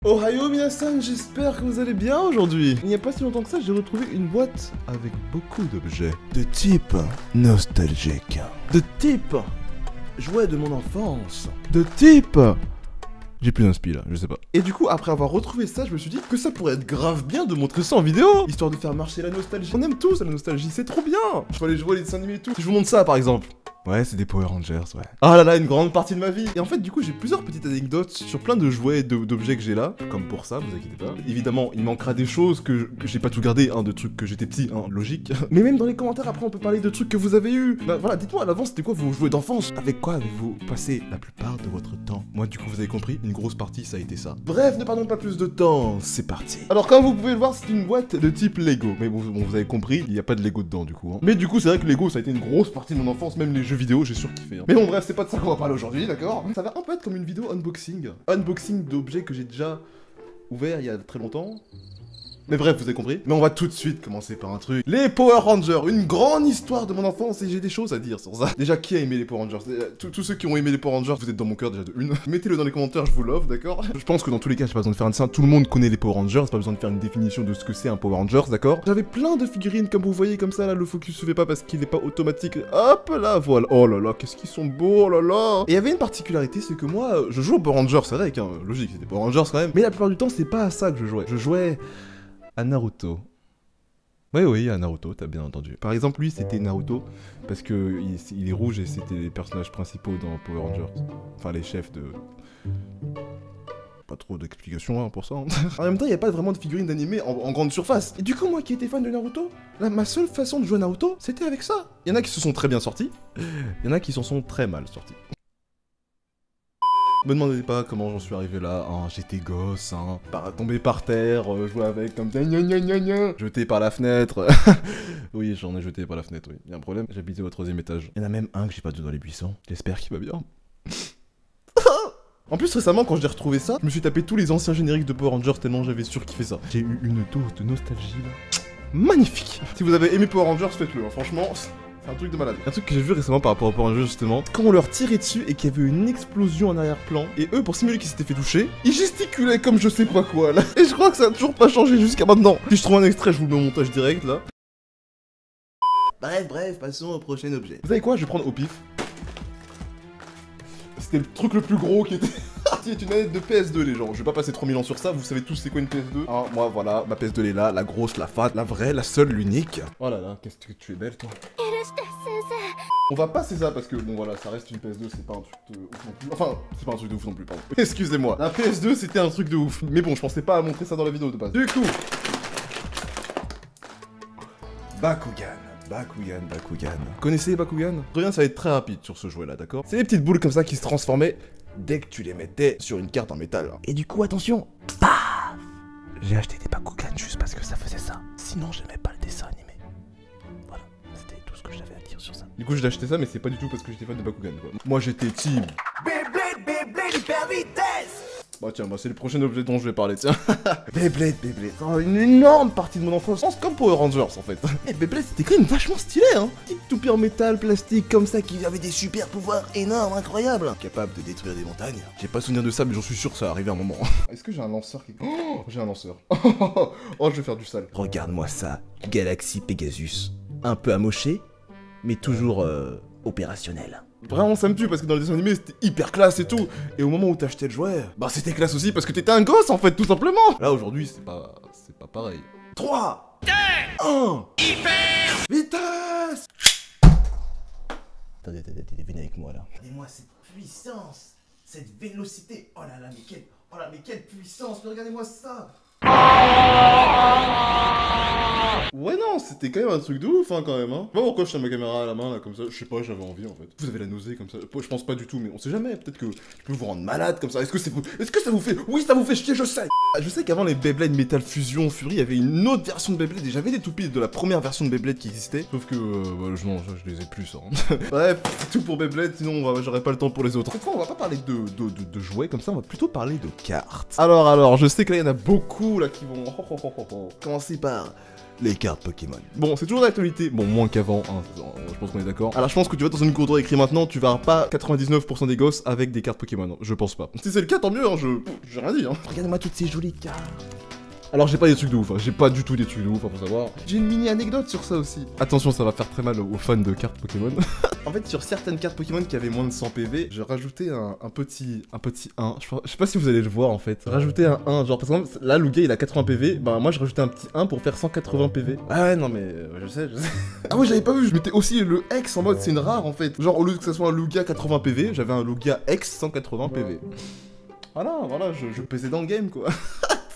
Ohio minasan, j'espère que vous allez bien aujourd'hui. Il n'y a pas si longtemps que ça, j'ai retrouvé une boîte avec beaucoup d'objets. De type nostalgique. De type jouet de mon enfance. De type... J'ai plus d'inspi là, je sais pas. Et du coup, après avoir retrouvé ça, je me suis dit que ça pourrait être grave bien de montrer ça en vidéo, histoire de faire marcher la nostalgie. On aime tous la nostalgie, c'est trop bien. Je peux aller jouer les dessins animés et tout. Si je vous montre ça par exemple. Ouais, c'est des Power Rangers, ouais. Ah là là, une grande partie de ma vie. Et en fait, du coup, j'ai plusieurs petites anecdotes sur plein de jouets et d'objets que j'ai là. Comme pour ça, vous inquiétez pas. Évidemment, il manquera des choses que j'ai pas tout gardé, hein, de trucs que j'étais petit, hein, logique. Mais même dans les commentaires, après, on peut parler de trucs que vous avez eu. Bah voilà, dites-moi à l'avance, c'était quoi vos jouets d'enfance? Avec quoi avez-vous passé la plupart de votre temps? Moi, du coup, vous avez compris, une grosse partie, ça a été ça. Bref, ne perdons pas plus de temps, c'est parti. Alors, comme vous pouvez le voir, c'est une boîte de type Lego. Mais bon, vous avez compris, il n'y a pas de Lego dedans, du coup. Hein. Mais du coup, c'est vrai que Lego, ça a été une grosse partie de mon enfance, même les jeux vidéo, j'ai surkiffé. Mais bon bref, c'est pas de ça qu'on va parler aujourd'hui, d'accord? Ça va un peu être comme une vidéo unboxing. Unboxing d'objets que j'ai déjà ouverts il y a très longtemps. Mais bref, vous avez compris. Mais on va tout de suite commencer par un truc. Les Power Rangers, une grande histoire de mon enfance et j'ai des choses à dire sur ça. Déjà, qui a aimé les Power Rangers? Tous ceux qui ont aimé les Power Rangers, vous êtes dans mon cœur déjà de une. Mettez-le dans les commentaires, je vous love, d'accord? Je pense que dans tous les cas, j'ai pas besoin de faire un dessin. Tout le monde connaît les Power Rangers, pas besoin de faire une définition de ce que c'est un Power Rangers, d'accord? J'avais plein de figurines comme vous voyez comme ça, là, le focus se fait pas parce qu'il est pas automatique. Hop là, voilà. Oh là là, qu'est-ce qu'ils sont beaux, oh là là. Et il y avait une particularité, c'est que moi, je joue aux Power Rangers, c'est vrai, hein, logique, c'est des Power Rangers quand même. Mais la plupart du temps, c'est pas à ça que je jouais. Je jouais à Naruto. Oui, à Naruto, t'as bien entendu. Par exemple, lui, c'était Naruto, parce que il est rouge et c'était les personnages principaux dans Power Rangers. Enfin, les chefs de... Pas trop d'explications hein, pour ça. Hein. En même temps, il n'y a pas vraiment de figurines d'animé en grande surface. Et du coup, moi qui étais fan de Naruto, là, ma seule façon de jouer à Naruto, c'était avec ça. Il y en a qui se sont très bien sortis, il y en a qui s'en sont très mal sortis. Me demandez pas comment j'en suis arrivé là, hein, j'étais gosse, hein, tombé par terre, jouer avec comme ça, jeté par la fenêtre. Oui, j'en ai jeté par la fenêtre, oui. Il y a un problème, j'habitais au 3e étage. Il y en a même un que j'ai pas vu dans les buissons, j'espère qu'il va bien. En plus, récemment, quand j'ai retrouvé ça, je me suis tapé tous les anciens génériques de Power Rangers tellement j'avais surkiffé ça. J'ai eu une dose de nostalgie là. Magnifique. Si vous avez aimé Power Rangers, faites-le, hein. Franchement... C'est un truc de malade. Un truc que j'ai vu récemment par rapport au Power Rangers justement, quand on leur tirait dessus et qu'il y avait une explosion en arrière-plan, et eux, pour simuler qu'ils s'étaient fait toucher, ils gesticulaient comme je sais pas quoi là. Et je crois que ça a toujours pas changé jusqu'à maintenant. Si je trouve un extrait, je vous le mets au montage direct là. Bref, passons au prochain objet. Vous savez quoi, je vais prendre au pif. C'était le truc le plus gros qui était... C'est une manette de PS2 les gens, je vais pas passer 3000 ans sur ça, vous savez tous c'est quoi une PS2 hein, moi voilà, ma PS2 elle est là, la grosse, la fat, la vraie, la seule, l'unique. Oh là là, qu'est-ce que tu es belle toi. On va passer ça parce que bon voilà, ça reste une PS2, c'est pas un truc de ouf non plus. Enfin, c'est pas un truc de ouf non plus, pardon. Excusez-moi, la PS2 c'était un truc de ouf. Mais bon, je pensais pas à montrer ça dans la vidéo de base. Du coup... Bakugan. Connaissez Bakugan? Rien, ça va être très rapide sur ce jouet là, d'accord? C'est des petites boules comme ça qui se transformaient dès que tu les mettais sur une carte en métal. Et du coup, attention, paf! J'ai acheté des Bakugan juste parce que ça faisait ça. Sinon, j'aimais pas le dessin animé. Voilà, c'était tout ce que j'avais à dire sur ça. Du coup, j'ai acheté ça, mais c'est pas du tout parce que j'étais fan de Bakugan, quoi. Moi, j'étais team Beyblade, hyper vitesse! Bah tiens, bah c'est le prochain objet dont je vais parler, tiens. Beyblade. Oh, une énorme partie de mon enfance, comme Power Rangers en fait. Et Beyblade c'était quand même vachement stylé, hein. Petite toupie en métal, plastique, comme ça, qui avait des super pouvoirs énormes, incroyables. Capable de détruire des montagnes. J'ai pas souvenir de ça, mais j'en suis sûr que ça va arriver un moment. Est-ce que j'ai un lanceur qui... Oh, j'ai un lanceur. Oh, je vais faire du sale. Regarde-moi ça, Galaxy Pegasus. Un peu amoché, mais toujours opérationnel. Vraiment ça me tue parce que dans les dessins animés c'était hyper classe et tout. Et au moment où t'achetais le jouet, bah c'était classe aussi parce que t'étais un gosse en fait tout simplement. Là aujourd'hui c'est pas pareil. 3, 2, 1, hyper vitesse. Attendez, venez avec moi là. Regardez-moi cette puissance, cette vélocité. Oh là là, mais quelle puissance, mais regardez-moi ça. Ouais non, c'était quand même un truc de ouf hein quand même hein. Pas pourquoi je tiens ma caméra à la main là comme ça, je sais pas, j'avais envie en fait. Vous avez la nausée comme ça, je pense pas du tout mais on sait jamais, peut-être que je peux vous rendre malade comme ça. Est-ce que ça vous fait... Oui ça vous fait chier, je sais. Je sais qu'avant les Beyblade Metal Fusion Fury, il y avait une autre version de Beyblade et j'avais des toupies de la première version de Beyblade qui existait. Sauf que bah, je les ai plus ça. Hein. Bref, c'est tout pour Beyblade, sinon j'aurais pas le temps pour les autres. Cette fois on va pas parler de jouets comme ça, on va plutôt parler de cartes. Alors, je sais que là il y en a beaucoup là qui vont commencer par les cartes Pokémon. Bon, c'est toujours d'actualité. Bon, moins qu'avant, hein, je pense qu'on est d'accord. Alors, je pense que tu vas dans une cour de récré maintenant, tu verras pas 99% des gosses avec des cartes Pokémon. Je pense pas. Si c'est le cas, tant mieux, hein, j'ai rien dit. Hein. Regardez-moi toutes ces jolies cartes. Alors j'ai pas des trucs de ouf, hein. J'ai pas du tout des trucs de ouf, hein, faut savoir. J'ai une mini anecdote sur ça aussi. Attention, ça va faire très mal aux fans de cartes Pokémon. En fait, sur certaines cartes Pokémon qui avaient moins de 100 PV, j'ai rajouté un petit 1. Je sais pas si vous allez le voir en fait. Rajouter un 1, genre par exemple, là Lugia il a 80 PV, bah moi j'ai rajouté un petit 1 pour faire 180 PV. Ah ouais, non mais je sais. Ah ouais, j'avais pas vu, je mettais aussi le X en mode c'est une rare en fait. Genre au lieu que ça soit un Lugia 80 PV, j'avais un Lugia X 180 PV. Voilà, je pesais dans le game quoi.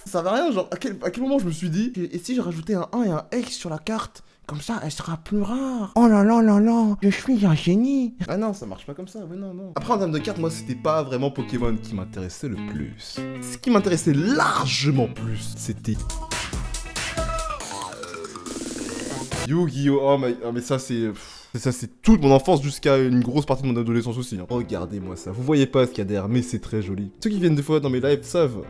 Ça va rien, genre, à quel moment je me suis dit, et si je rajoutais un 1 et un X sur la carte, comme ça, elle sera plus rare. Oh là là là là, je suis un génie. Ah non, ça marche pas comme ça, ouais, non. Après, en termes de cartes, moi, c'était pas vraiment Pokémon qui m'intéressait le plus. Ce qui m'intéressait largement plus, c'était Yu-Gi-Oh! Oh, mais ça, c'est... Ça, c'est toute mon enfance jusqu'à une grosse partie de mon adolescence aussi. Hein. Regardez-moi ça. Vous voyez pas ce qu'il y a derrière, mais c'est très joli. Ceux qui viennent des fois dans mes lives savent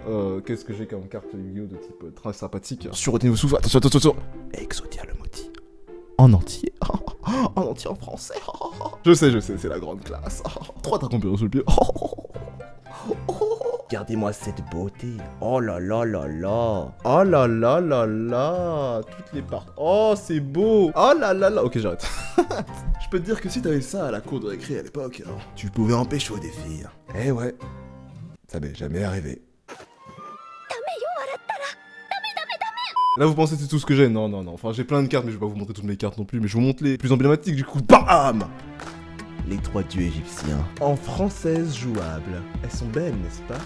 qu'est-ce que j'ai comme carte Yu-Gi-Oh! De type très sympathique. Retenez vos souffles. Attention. Exodia le maudit. En entier. En entier en français. Je sais, c'est la grande classe. 3 dragons purés sous le pied. Regardez-moi cette beauté. Oh là là là là. Oh là là là là. Toutes les parties. Oh, c'est beau. Oh là là là. Ok, j'arrête. Je peux te dire que si t'avais ça à la cour de récré à l'époque, tu pouvais empêcher des filles. Eh ouais. Ça m'est jamais arrivé. Là vous pensez que c'est tout ce que j'ai? Non. Enfin j'ai plein de cartes mais je vais pas vous montrer toutes mes cartes non plus. Mais je vous montre les plus emblématiques du coup. BAM! Les 3 dieux égyptiens. En française jouable. Elles sont belles, n'est-ce pas?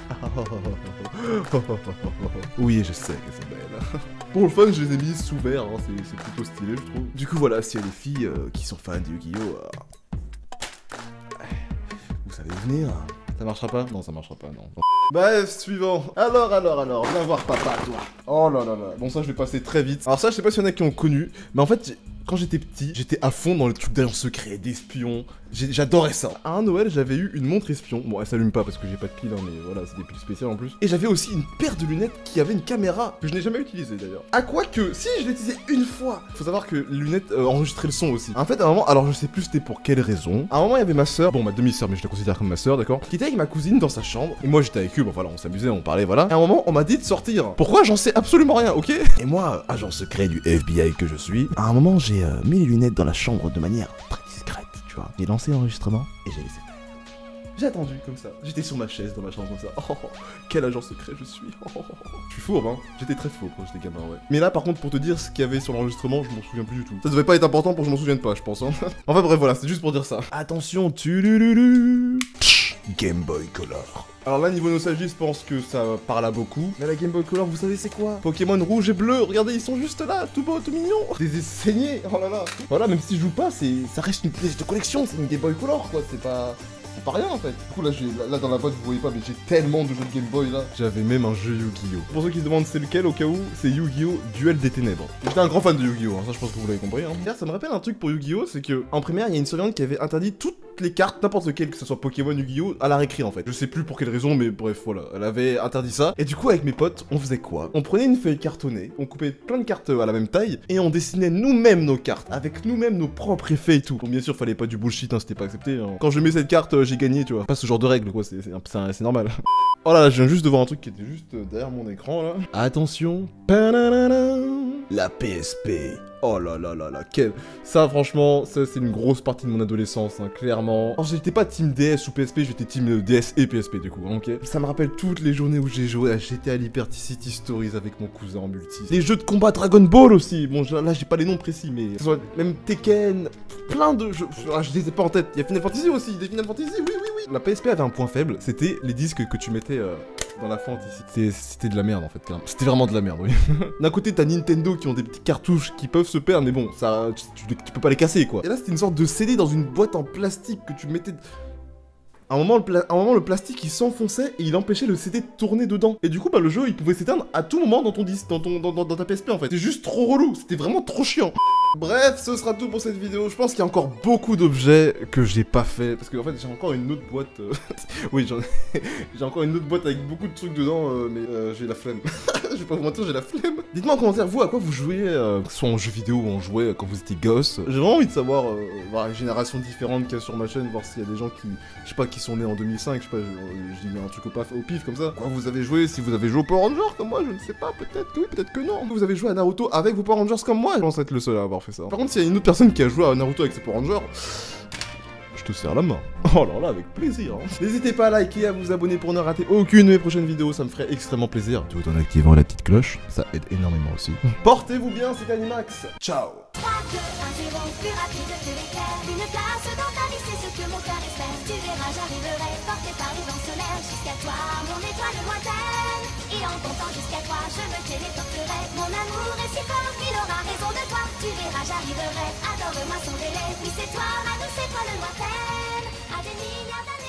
Oui, je sais qu'elles sont belles. Pour le fun, je les ai mises sous verre, hein. C'est plutôt stylé, je trouve. Du coup, voilà, s'il y a des filles qui sont fans de Yu-Gi-Oh! Vous savez venir. Ça marchera pas? Non, ça marchera pas, non. Bref, suivant. Alors, viens voir papa, toi. Oh là là là. Bon, ça, je vais passer très vite. Alors ça, je sais pas s'il y en a qui ont connu, mais en fait, quand j'étais petit, j'étais à fond dans les trucs d'agents secrets, d'espions. J'adorais ça. À un Noël, j'avais eu une montre espion. Bon, elle s'allume pas parce que j'ai pas de pile, hein, mais voilà, c'est des piles spéciales en plus. Et j'avais aussi une paire de lunettes qui avait une caméra que je n'ai jamais utilisée d'ailleurs. À quoi que, si je l'ai utilisée une fois. Faut savoir que les lunettes enregistraient le son aussi. En fait, à un moment, alors je sais plus c'était pour quelle raison. À un moment, il y avait ma soeur, bon, ma demi-soeur, mais je la considère comme ma soeur, d'accord, qui était avec ma cousine dans sa chambre. Et moi, j'étais avec eux, bon voilà, on s'amusait, on parlait, voilà. Et à un moment, on m'a dit de sortir. Pourquoi? J'en sais absolument rien, ok? Et moi, agent secret du FBI que je suis, à un moment, j'ai mis les lunettes dans la chambre de manière très discrète, tu vois. J'ai lancé l'enregistrement et j'ai laissé faire. J'ai attendu comme ça. J'étais sur ma chaise dans ma chambre comme ça. Oh, quel agent secret je suis. Je suis fourbe, hein. J'étais très fourbe quand j'étais gamin, ouais. Mais là, par contre, pour te dire ce qu'il y avait sur l'enregistrement, je m'en souviens plus du tout. Ça devait pas être important pour que je m'en souvienne pas, je pense, hein. Enfin bref, voilà, c'est juste pour dire ça. Attention, Game Boy Color. Alors là, niveau nostalgie, je pense que ça parle à beaucoup. Mais la Game Boy Color, vous savez c'est quoi? Pokémon rouge et bleu, regardez, ils sont juste là, tout beau, tout mignon. Des saignés, oh là là. Voilà, même si je joue pas, ça reste une pièce de collection, c'est une Game Boy Color, quoi, c'est pas rien en fait. Du coup là dans la boîte vous voyez pas mais j'ai tellement de jeux de Game Boy là. J'avais même un jeu Yu-Gi-Oh! Pour ceux qui se demandent c'est lequel au cas où, c'est Yu-Gi-Oh! Duel des Ténèbres. J'étais un grand fan de Yu-Gi-Oh! Hein, ça je pense que vous l'avez compris. Hein. D'ailleurs ça me rappelle un truc pour Yu-Gi-Oh! C'est que en primaire il y a une surveillante qui avait interdit toutes les cartes, n'importe lequel, que ce soit Pokémon, Yu-Gi-Oh! À la récré en fait. Je sais plus pour quelle raison mais bref voilà, elle avait interdit ça. Et du coup avec mes potes on faisait quoi? On prenait une feuille cartonnée, on coupait plein de cartes à la même taille et on dessinait nous-mêmes nos cartes avec nous-mêmes nos propres effets et tout. Bon bien sûr fallait pas du bullshit, hein, c'était pas accepté. Hein. Quand je mets cette carte j'ai gagné tu vois. Pas ce genre de règles quoi, c'est normal. Oh là là, je viens juste de voir un truc qui était juste derrière mon écran là. Attention. La PSP. Oh là là là là, quel... Ça franchement, ça c'est une grosse partie de mon adolescence, hein, clairement. Alors j'étais pas team DS ou PSP, j'étais team DS et PSP du coup, hein, ok. Ça me rappelle toutes les journées où j'ai joué à GTA Liberty City Stories avec mon cousin en multi. Les jeux de combat Dragon Ball aussi, bon là j'ai pas les noms précis, mais... Même Tekken, plein de jeux, je les ai pas en tête. Il y a Final Fantasy aussi, des Final Fantasy, oui. La PSP avait un point faible, c'était les disques que tu mettais... dans la fente ici. C'était de la merde en fait, c'était vraiment de la merde, oui. D'un côté t'as Nintendo qui ont des petites cartouches qui peuvent se perdre, mais bon, ça, tu peux pas les casser quoi. Et là c'était une sorte de CD dans une boîte en plastique que tu mettais... À un moment, le plastique il s'enfonçait et il empêchait le CD de tourner dedans. Et du coup, bah le jeu il pouvait s'éteindre à tout moment dans ton disque, dans ta PSP en fait. C'était juste trop relou, c'était vraiment trop chiant. Bref, ce sera tout pour cette vidéo. Je pense qu'il y a encore beaucoup d'objets que j'ai pas fait. Parce que en fait, j'ai encore une autre boîte. Oui, j'ai encore une autre boîte avec beaucoup de trucs dedans. Mais j'ai la flemme. Je vais pas vous mentir, j'ai la flemme. Dites-moi en commentaire, vous, à quoi vous jouiez, que ce soit en jeu vidéo ou en jouet quand vous étiez gosse. J'ai vraiment envie de savoir, voir les générations différentes qu'il y a sur ma chaîne, voir s'il y a des gens qui, je sais pas, qui sont nés en 2005, je sais pas, je dis un truc au pif comme ça. Quoi vous avez joué, si vous avez joué au Power Rangers comme moi, je ne sais pas, peut-être que oui, peut-être que non. Vous avez joué à Naruto avec vos Power Rangers comme moi, je pense être le seul à avoir fait ça. Par contre, s'il y a une autre personne qui a joué à Naruto avec ses Power Rangers, je te serre la main. Oh alors là, avec plaisir. Hein. N'hésitez pas à liker, à vous abonner pour ne rater aucune de mes prochaines vidéos, ça me ferait extrêmement plaisir. Tout en activant la petite cloche, ça aide énormément aussi. Portez-vous bien, c'était Animax. Ciao. 3, 2, 1, 0, plus rapide que l'éclair. Une place dans ta vie, c'est ce que mon cœur espère. Tu verras, j'arriverai, porté par les vents solaires. Jusqu'à toi, mon étoile lointaine. Et en comptant jusqu'à toi, je me téléporterai. Mon amour est si fort qu'il aura raison de toi. Tu verras, j'arriverai, adore-moi sans délai. Oui, c'est toi, ma douce étoile lointaine. À des milliards d'années.